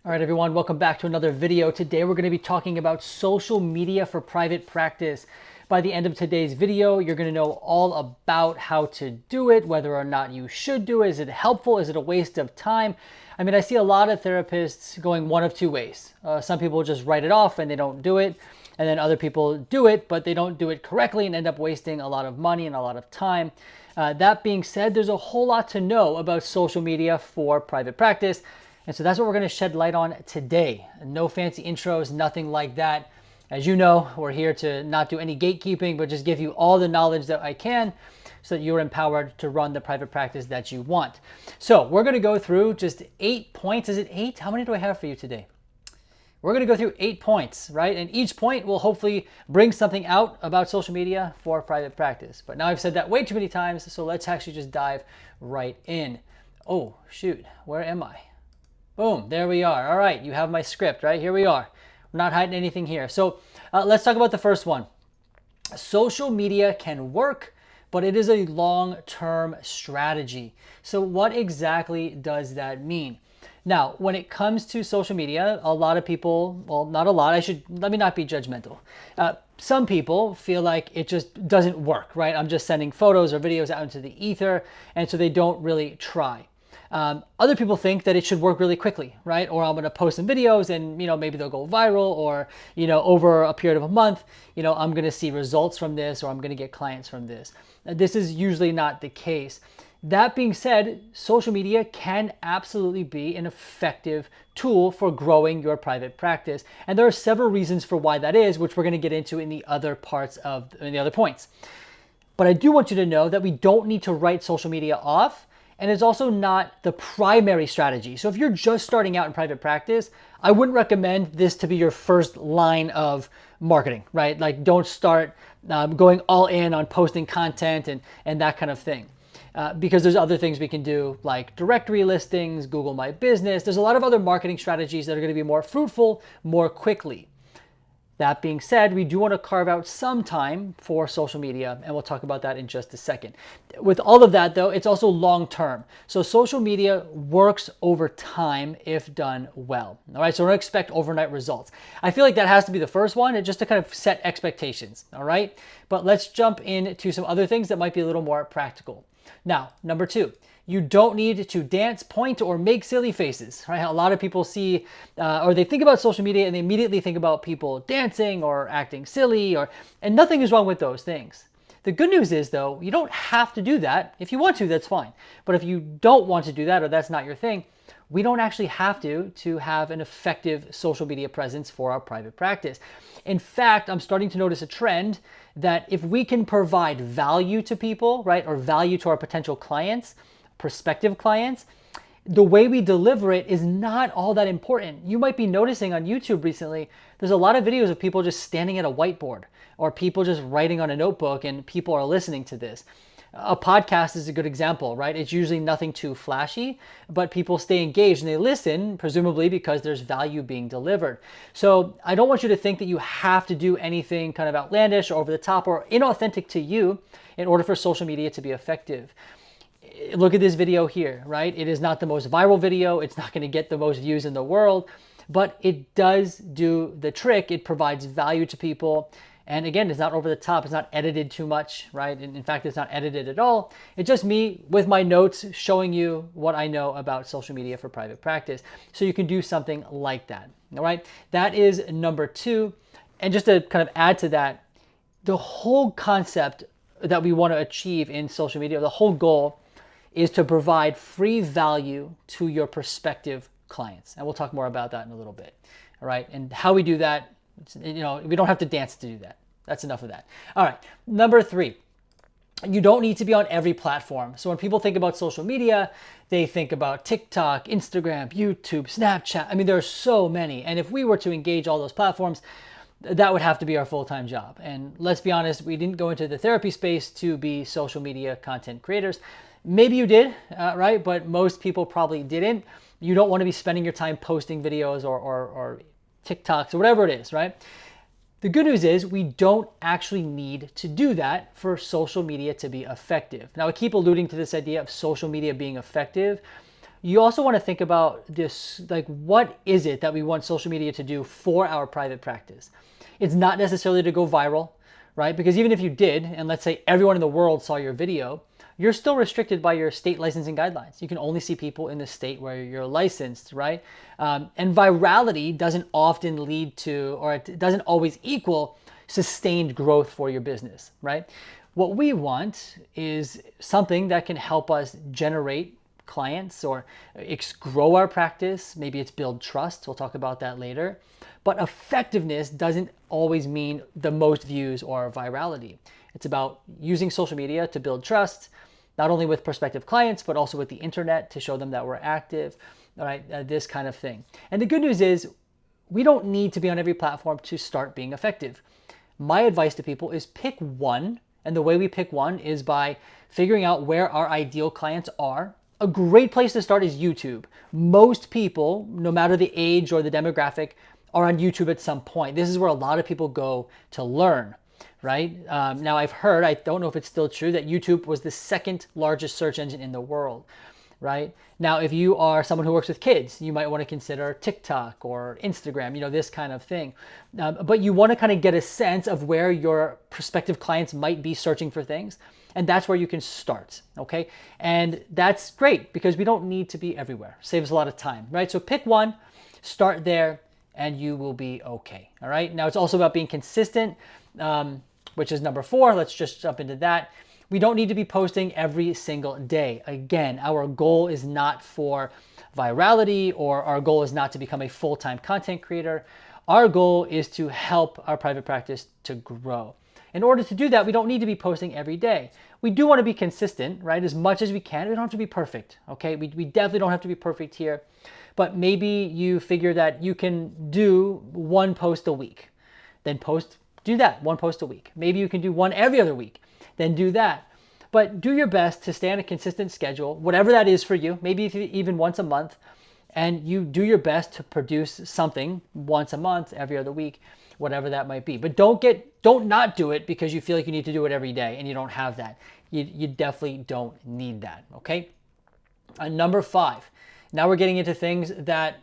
All right, everyone, welcome back to another video. Today, we're going to be talking about social media for private practice. By the end of today's video, you're going to know all about how to do it, whether or not you should do it. Is it helpful? Is it a waste of time? I mean, I see a lot of therapists going one of two ways. Some people just write it off and they don't do it. And then other people do it, but they don't do it correctly and end up wasting a lot of money and a lot of time. That being said, there's a whole lot to know about social media for private practice. And so that's what we're going to shed light on today. No fancy intros, nothing like that. As you know, we're here to not do any gatekeeping, but just give you all the knowledge that I can so that you're empowered to run the private practice that you want. So we're going to go through just 8 points. Is it 8? How many do I have for you today? We're going to go through 8 points, right? And each point will hopefully bring something out about social media for private practice. But now I've said that way too many times, so let's actually just dive right in. Oh, shoot, where am I? Boom, there we are. All right, you have my script, right? Here we are. We're not hiding anything here. So let's talk about the first one. Social media can work, but it is a long-term strategy. So what exactly does that mean? Now, when it comes to social media, a lot of people, well, not a lot, let me not be judgmental. Some people feel like it just doesn't work, right? I'm just sending photos or videos out into the ether, and so they don't really try. Other people think that it should work really quickly, right? Or I'm going to post some videos and, maybe they'll go viral, or, over a period of a month, I'm going to see results from this, or I'm going to get clients from this. This is usually not the case. That being said, social media can absolutely be an effective tool for growing your private practice. And there are several reasons for why that is, which we're going to get into in the other points. But I do want you to know that we don't need to write social media off. And it's also not the primary strategy. So if you're just starting out in private practice, I wouldn't recommend this to be your first line of marketing, right? Like, don't start going all in on posting content and that kind of thing. Because there's other things we can do, like directory listings, Google My Business. There's a lot of other marketing strategies that are going to be more fruitful more quickly. That being said, we do want to carve out some time for social media, and we'll talk about that in just a second. With all of that, though, it's also long-term. So social media works over time if done well. All right, so don't expect overnight results. I feel like that has to be the first one, just to kind of set expectations, all right? But let's jump into some other things that might be a little more practical. Now, number 2. You don't need to dance, point, or make silly faces, right? A lot of people see, or they think about social media and they immediately think about people dancing or acting silly, and nothing is wrong with those things. The good news is, though, you don't have to do that. If you want to, that's fine. But if you don't want to do that, or that's not your thing, we don't actually have to have an effective social media presence for our private practice. In fact, I'm starting to notice a trend that if we can provide value to people, right, or value to our potential clients, prospective clients, the way we deliver it is not all that important. You might be noticing on YouTube recently, there's a lot of videos of people just standing at a whiteboard or people just writing on a notebook and people are listening to this. A podcast is a good example, right? It's usually nothing too flashy, but people stay engaged and they listen, presumably because there's value being delivered. So I don't want you to think that you have to do anything kind of outlandish or over the top or inauthentic to you in order for social media to be effective. Look at this video here, right? It is not the most viral video. It's not going to get the most views in the world, but it does do the trick. It provides value to people. And again, it's not over the top. It's not edited too much, right? And in fact, it's not edited at all. It's just me with my notes showing you what I know about social media for private practice. So you can do something like that, all right? That is number 2. And just to kind of add to that, the whole concept that we want to achieve in social media, the whole goal is to provide free value to your prospective clients. And we'll talk more about that in a little bit, all right? And how we do that, we don't have to dance to do that. That's enough of that. All right, number 3, you don't need to be on every platform. So when people think about social media, they think about TikTok, Instagram, YouTube, Snapchat. I mean, there are so many. And if we were to engage all those platforms, that would have to be our full-time job. And let's be honest, we didn't go into the therapy space to be social media content creators. Maybe you did, right? But most people probably didn't. You don't want to be spending your time posting videos or TikToks or whatever it is, right? The good news is we don't actually need to do that for social media to be effective. Now, I keep alluding to this idea of social media being effective, you also want to think about this, like, what is it that we want social media to do for our private practice? It's not necessarily to go viral, right? Because even if you did, and let's say everyone in the world saw your video, you're still restricted by your state licensing guidelines. You can only see people in the state where you're licensed, right? And virality doesn't often lead to, or it doesn't always equal sustained growth for your business, right? What we want is something that can help us generate clients or grow our practice. Maybe it's build trust. We'll talk about that later. But effectiveness doesn't always mean the most views or virality. It's about using social media to build trust, not only with prospective clients, but also with the internet to show them that we're active, all right, this kind of thing. And the good news is we don't need to be on every platform to start being effective. My advice to people is pick one. And the way we pick one is by figuring out where our ideal clients are. A great place to start is YouTube. Most people, no matter the age or the demographic, are on YouTube at some point. This is where a lot of people go to learn, right? Now I've heard, I don't know if it's still true, that YouTube was the second largest search engine in the world, right? Now, if you are someone who works with kids, you might want to consider TikTok or Instagram, this kind of thing. But you want to kind of get a sense of where your prospective clients might be searching for things. And that's where you can start, okay? And that's great because we don't need to be everywhere. Saves a lot of time, right? So pick one, start there, and you will be okay, all right? Now, it's also about being consistent, which is number 4. Let's just jump into that. We don't need to be posting every single day. Again, our goal is not for virality, or our goal is not to become a full-time content creator. Our goal is to help our private practice to grow. In order to do that, we don't need to be posting every day. We do want to be consistent, right? As much as we can. We don't have to be perfect, okay? We definitely don't have to be perfect here. But maybe you figure that you can do 1 post a week. Then do that, 1 post a week. Maybe you can do 1 every other week. Then do that. But do your best to stay on a consistent schedule, whatever that is for you, maybe even once a month, and you do your best to produce something once a month, every other week, whatever that might be. But don't not do it because you feel like you need to do it every day and you don't have that. You definitely don't need that, okay? Number 5. Now we're getting into things that,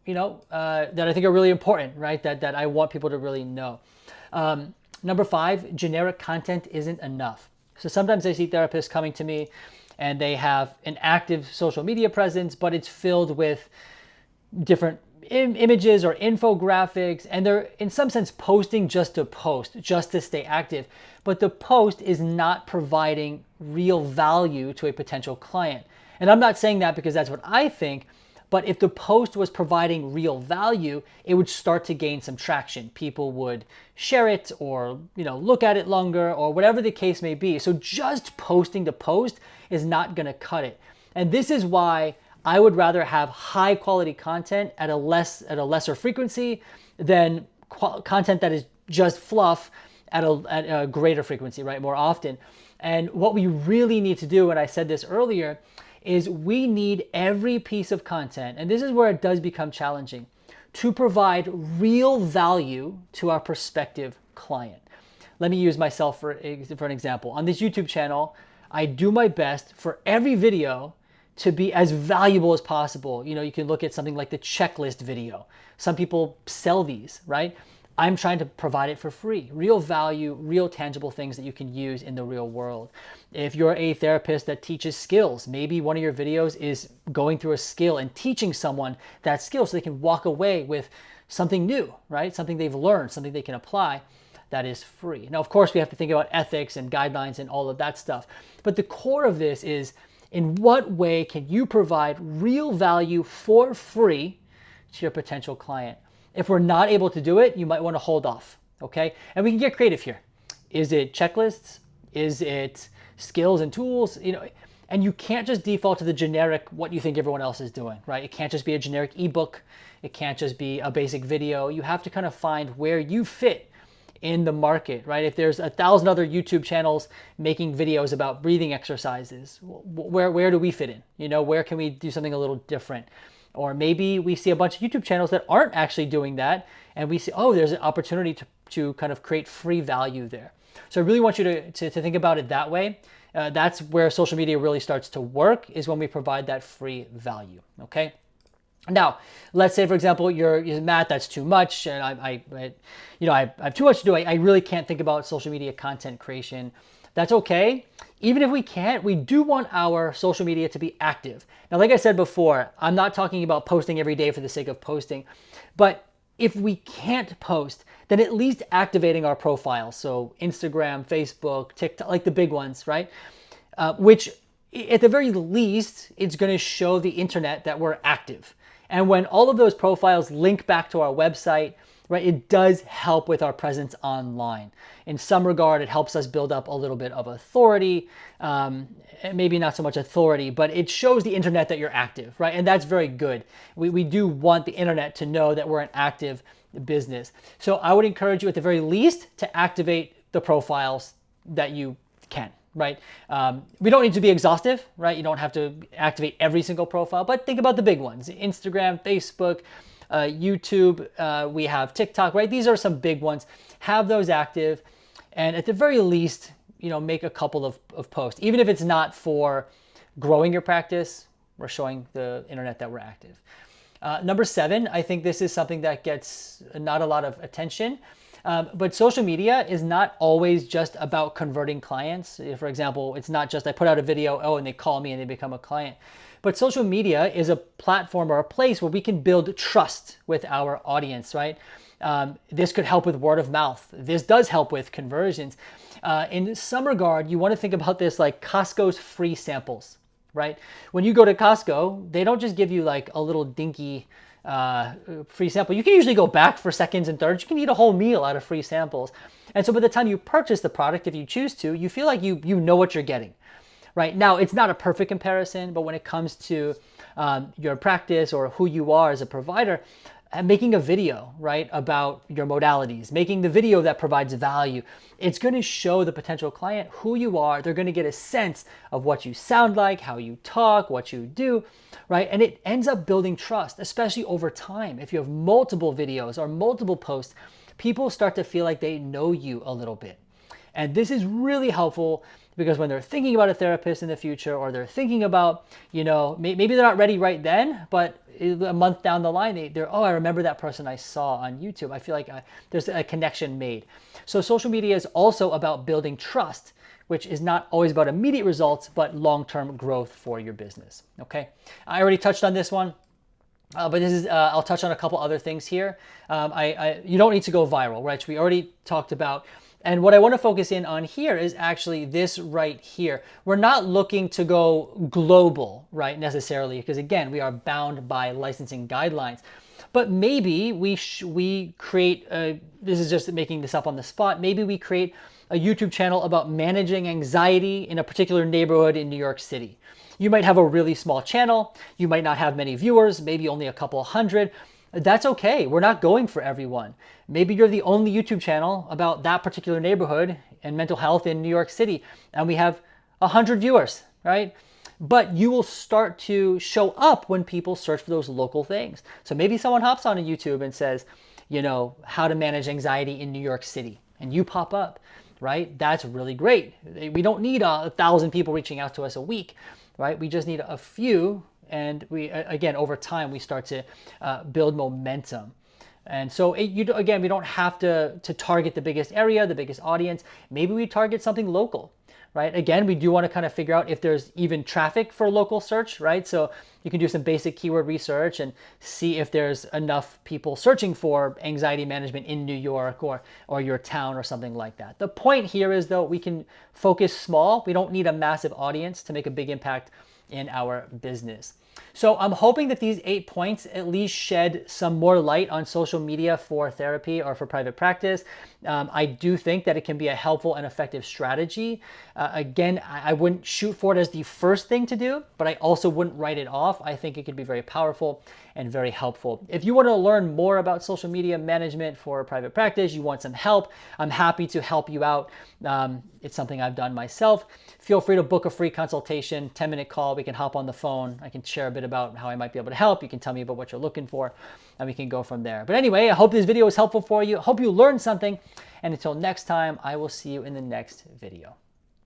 that I think are really important, right? That I want people to really know. Number 5, generic content isn't enough. So sometimes I see therapists coming to me and they have an active social media presence, but it's filled with different images or infographics, and they're in some sense posting just to post, just to stay active. But the post is not providing real value to a potential client. And I'm not saying that because that's what I think, but if the post was providing real value, it would start to gain some traction. People would share it or, look at it longer or whatever the case may be. So just posting to post is not going to cut it. And this is why I would rather have high quality content at a lesser frequency than content that is just fluff at a greater frequency, right? More often. And what we really need to do, and I said this earlier, is we need every piece of content, and this is where it does become challenging, to provide real value to our prospective client. Let me use myself for an example. On this YouTube channel, I do my best for every video to be as valuable as possible. You can look at something like the checklist video. Some people sell these, right? I'm trying to provide it for free. Real value, real tangible things that you can use in the real world. If you're a therapist that teaches skills, maybe one of your videos is going through a skill and teaching someone that skill so they can walk away with something new, right? Something they've learned, something they can apply. That is free. Now, of course, we have to think about ethics and guidelines and all of that stuff. But the core of this is, in what way can you provide real value for free to your potential client? If we're not able to do it, you might want to hold off, okay? And we can get creative here. Is it checklists? Is it skills and tools? And you can't just default to the generic, what you think everyone else is doing, right? It can't just be a generic ebook. It can't just be a basic video. You have to kind of find where you fit in the market, right? If there's 1,000 other YouTube channels making videos about breathing exercises, where do we fit in? Where can we do something a little different? Or maybe we see a bunch of YouTube channels that aren't actually doing that, and we see, oh, there's an opportunity to kind of create free value there. So I really want you to think about it that way. That's where social media really starts to work, is when we provide that free value, okay? Now, let's say, for example, you're Matt, that's too much, and I have too much to do. I really can't think about social media content creation. That's okay. Even if we can't, we do want our social media to be active. Now, like I said before, I'm not talking about posting every day for the sake of posting, but if we can't post, then at least activating our profiles. So Instagram, Facebook, TikTok, like the big ones, right? Which at the very least, it's going to show the internet that we're active. And when all of those profiles link back to our website, right, it does help with our presence online. In some regard, it helps us build up a little bit of authority, maybe not so much authority, but it shows the internet that you're active, right? And that's very good. We do want the internet to know that we're an active business. So I would encourage you at the very least to activate the profiles that you can. Right? We don't need to be exhaustive, right? You don't have to activate every single profile, but think about the big ones: Instagram, Facebook, YouTube, we have TikTok, right? These are some big ones. Have those active, and at the very least, make a couple of posts. Even if it's not for growing your practice, we're showing the internet that we're active. Number 7, I think this is something that gets not a lot of attention. But social media is not always just about converting clients. For example, it's not just I put out a video, and they call me and they become a client. But social media is a platform or a place where we can build trust with our audience, right? This could help with word of mouth. This does help with conversions. In some regard, you want to think about this like Costco's free samples, right? When you go to Costco, they don't just give you like a little dinky free sample. You can usually go back for seconds and thirds. You can eat a whole meal out of free samples. And so by the time you purchase the product, if you choose to, you feel like you know what you're getting. Right now, it's not a perfect comparison, but when it comes to your practice or who you are as a provider, making a video, right, about your modalities, making the video that provides value, it's going to show the potential client who you are. They're going to get a sense of what you sound like, how you talk, what you do, right? And it ends up building trust, especially over time. If you have multiple videos or multiple posts, people start to feel like they know you a little bit. And this is really helpful because when they're thinking about a therapist in the future, or they're thinking about, maybe they're not ready right then, but a month down the line, they're, I remember that person I saw on YouTube. I feel like there's a connection made. So social media is also about building trust, which is not always about immediate results, but long-term growth for your business. Okay. I already touched on this one. But this is, I'll touch on a couple other things here. You don't need to go viral, right? We already talked about. And what I want to focus in on here is actually this right here. We're not looking to go global, right, necessarily, because again, we are bound by licensing guidelines. But maybe we create, this is just making this up on the spot, maybe we create a YouTube channel about managing anxiety in a particular neighborhood in New York City. You might have a really small channel. You might not have many viewers, maybe only a couple hundred. That's okay. We're not going for everyone. Maybe you're the only YouTube channel about that particular neighborhood and mental health in New York City, and we have 100 viewers, right? But you will start to show up when people search for those local things. So maybe someone hops on a YouTube and says, how to manage anxiety in New York City, and you pop up, right? That's really great. We don't need 1,000 people reaching out to us a week, right? We just need a few. And we, again, over time, we start to build momentum. And so, again, we don't have to target the biggest area, the biggest audience. Maybe we target something local, right? Again, we do want to kind of figure out if there's even traffic for local search, right? So you can do some basic keyword research and see if there's enough people searching for anxiety management in New York or your town or something like that. The point here is, though, we can focus small. We don't need a massive audience to make a big impact in our business. So I'm hoping that these 8 points at least shed some more light on social media for therapy or for private practice. I do think that it can be a helpful and effective strategy. Again, I wouldn't shoot for it as the first thing to do, but I also wouldn't write it off. I think it could be very powerful and very helpful. If you want to learn more about social media management for private practice, you want some help, I'm happy to help you out. It's something I've done myself. Feel free to book a free consultation, 10-minute call. We can hop on the phone. I can share a bit about how I might be able to help. You can tell me about what you're looking for, and we can go from there. But anyway, I hope this video was helpful for you. I hope you learned something. And until next time, I will see you in the next video.